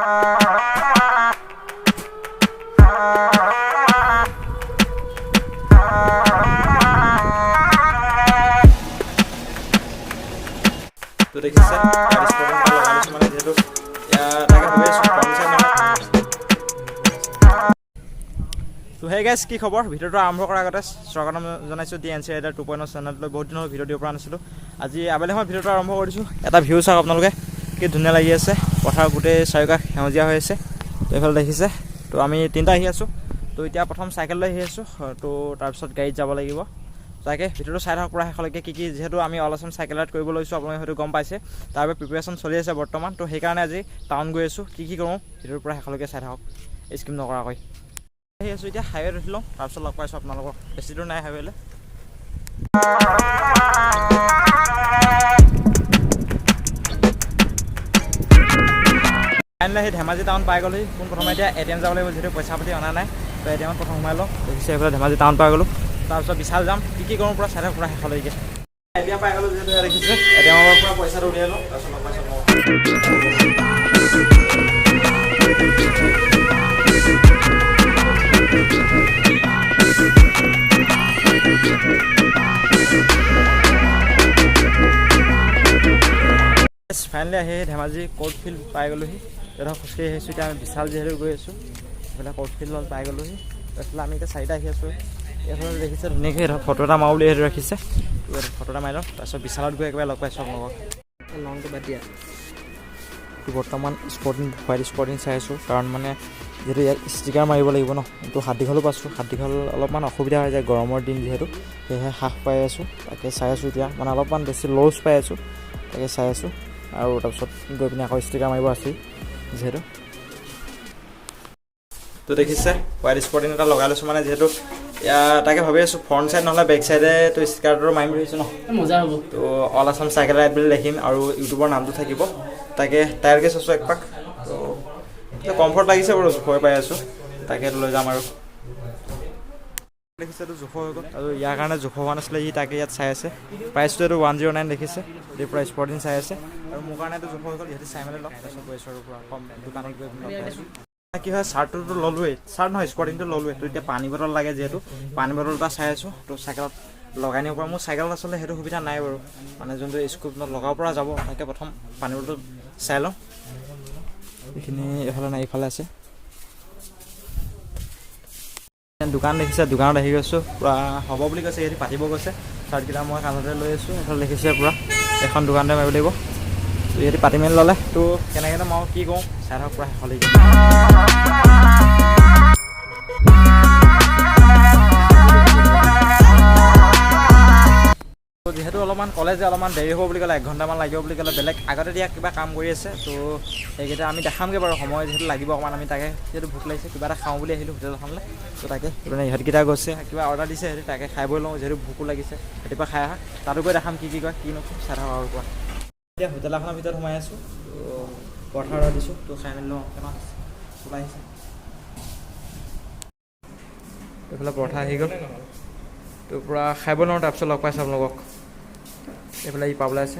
তো দেখিছে মানে যেহেতু তাকে ভাবি আছোঁ তো হে গাইজ কি খবৰ ভিডিঅ'টো আৰম্ভ কৰাৰ আগতে স্বাগতম জনাইছোঁ ডি এন চি ৰাইডাৰ 2.0 চেনেললৈ বহুত দিনৰ ভিডিঅ' দিব পৰা নাছিলোঁ আজি আবেলি সময়ত ভিডিঅ'টো আৰম্ভ কৰিছোঁ এটা ভিউ চাওক আপোনালোকে কি ধুনীয়া লাগি আছে পথাৰ গোটেই চাৰিওকাষ সেউজীয়া হৈ আছে তো এইফালে দেখিছে তো আমি তিনিটা আহি আছোঁ তো এতিয়া প্ৰথম চাইকেল লৈ আহি আছোঁ তো তাৰপিছত গাড়ীত যাব লাগিব তাকে ভিডিঅ'টো চাই থাকক পৰা শেষলৈকে কি যিহেতু আমি অল আছাম চাইকেল ৰাইড কৰিব লৈছোঁ আপোনালোকে হয়তো গম পাইছে তাৰ বাবে প্ৰিপেৰেশ্যন চলি আছে বৰ্তমান তো সেইকাৰণে আজি টাউন গৈ আছোঁ কি কৰোঁ ভিডিঅ'ৰ পৰা শেষলৈকে চাই থাকক স্কিপ নকৰাকৈ আহি আছোঁ এতিয়া হাইৱেত উঠি লওঁ তাৰপিছত লগ পাইছোঁ আপোনালোকক বেছি দূৰ নাই হাইৱেলৈ কাইলৈ সেই ধেমাজি টাউন পাই গ'লোহি পোন প্ৰথমে এতিয়া ATM যাব লাগিব যিহেতু পইচা পাতি অনা নাই তো ATMত প্ৰথম সোমাই লওঁ দেখিছে এইফালে ধেমাজি টাউন পাই গ'লোঁ তাৰপিছত বিশাল যাম কি কৰোঁ পৰা চাই থাকক পৰা শেষলৈকে এতিয়া পাই গ'লোঁ যিহেতু দেখিছে ATMৰ পৰা পইচাটো উলিয়াই লওঁ তাৰপিছত লগ পাইছোঁ ফাইনেলি আহি ধেমাজি কোৰ্ট ফিল্ড পাই গ'লোহি ধৰক খোজকাঢ়ি আহিছোঁ এতিয়া আমি বিশাল যিহেতু গৈ আছোঁ এইফালে কোৰ্ট ফিল্ডত পাই গ'লোহি এইফালে আমি এতিয়া চাৰিটা আহি আছোঁ এইফালে দেখিছে ধুনীয়াকৈ ফটো এটা মাৰো বুলি সেইটো ৰাখিছে ফটো এটা মাৰি লওঁ তাৰপিছত বিশালত গৈ একেবাৰে লগ পাইছোঁ আপোনালোকক লংটো বাদ দিয়া বৰ্তমান হোৱাইট স্পৰ্টিং চাই আছোঁ কাৰণ মানে যিহেতু ইয়াত ষ্টিকাৰ মাৰিব লাগিব ন কিন্তু হাত দীঘলো পাইছোঁ হাত দীঘল অলপমান অসুবিধা হৈ যায় গৰমৰ দিন যিহেতু সেয়েহে হ্ৰাস পাই আছোঁ তাকে চাই আছোঁ এতিয়া মানে অলপমান বেছি লছ পাই আছোঁ তাকে চাই আছোঁ আৰু তাৰপিছত গৈ পিনে আকৌ ষ্টিকাৰ মাৰিব আছেই যিহেতু তো দেখিছে হোৱাইট স্পৰ্টিং এটা লগাই লৈছোঁ মানে যিহেতু তাকে ভাবি আছোঁ ফ্ৰণ্ট চাইড নহ'লে বেক চাইডে তো ষ্টিকাৰটো মাৰিম বুলি ভাবিছোঁ ন মজা হ'ব তো অল আছাম চাইকেল ৰাইড বুলি লিখিম আৰু ইউটিউবৰ নামটো থাকিব তাকে টায়াৰকৈ চাইছোঁ একপাক তো কমফৰ্ট লাগিছে বাৰু জোখৰ পাই আছোঁ তাকে লৈ যাম আৰু দেখিছে এইটো জোখ হৈ গ'ল আৰু ইয়াৰ কাৰণে জোখ হোৱা নাছিলে ই তাকে ইয়াত চাই আছে প্ৰাইচটো এইটো 109 দেখিছে এই প্ৰাইচ স্পৰ্টিং চাই আছে আৰু মোৰ কাৰণে এইটো জোখ হৈ গ'ল ইহঁতে চাই মেলি লওক তাৰপিছত গৈ আছোঁ আৰু পৰা কম দোকানত গৈ লগ পাইছোঁ কি হয় চাৰ্টটোতো ল'লোৱেই চাৰ্ট নহয় স্পৰ্টিংটো ল'লোৱেই তো এতিয়া পানী বটল লাগে যিহেতু পানী বটল এটা চাই আছোঁ তো চাইকেলত লগাই নিব পৰা মোৰ চাইকেলত আচলতে সেইটো সুবিধা নাই বাৰু মানে যোনটো স্কুলত লগাব পৰা যাব তাকে প্ৰথম পানী বটল চাই লওঁ এইখিনি এইফালে নাই এইফালে আছে দোকান দেখিছে দোকানত আহি গৈছোঁ পূৰা হ'ব বুলি কৈছে সিহঁতি পাতিব গৈছে চাৰ্টকেইটা মই কাণতে লৈ আছোঁ এইফালে দেখিছে পূৰা এখন দোকানতে মাৰিব লাগিব তো সিহঁতি পাতি মেলি ল'লে তো কেনেকৈ মাৰোঁ কি কওঁ চাই থাকক পূৰা শেষলৈকে যিহেতু অলপমান কলেজে অলপমান দেৰি হ'ব বুলি ক'লে 1 ঘণ্টামান লাগিব বুলি ক'লে বেলেগ আগতে দিয়া কিবা কাম কৰি আছে তো সেইকেইটা আমি দেখামগৈ বাৰু সময় যিহেতু লাগিব অকণমান আমি তাকে যিহেতু ভোক লাগিছে কিবা এটা খাওঁ বুলি আহিলোঁ হোটেল এখনলৈ তো তাকে মানে ইহঁতকেইটা গৈছে কিবা অৰ্ডাৰ দিছে সিহঁতি তাকে খাই বৈ লওঁ যিহেতু ভোকো লাগিছে ৰাতিপুৱা খাই আহা তাতো গৈ দেখাম কি কয় কি নকওঁ চাই থাকক আৰু কোৱা এতিয়া হোটেল এখনৰ ভিতৰত সোমাই আছোঁ তো পৰঠা অৰ্ডাৰ দিছোঁ তো খাই মেলি লওঁ কেনেকুৱা ওলাই আহিছে এইফালে পৰঠা আহি গ'ল তো পূৰা খাই বৈ লওঁ তাৰপিছত লগ পাইছোঁ আপোনালোকক এইফালে ই পাবলৈ আছে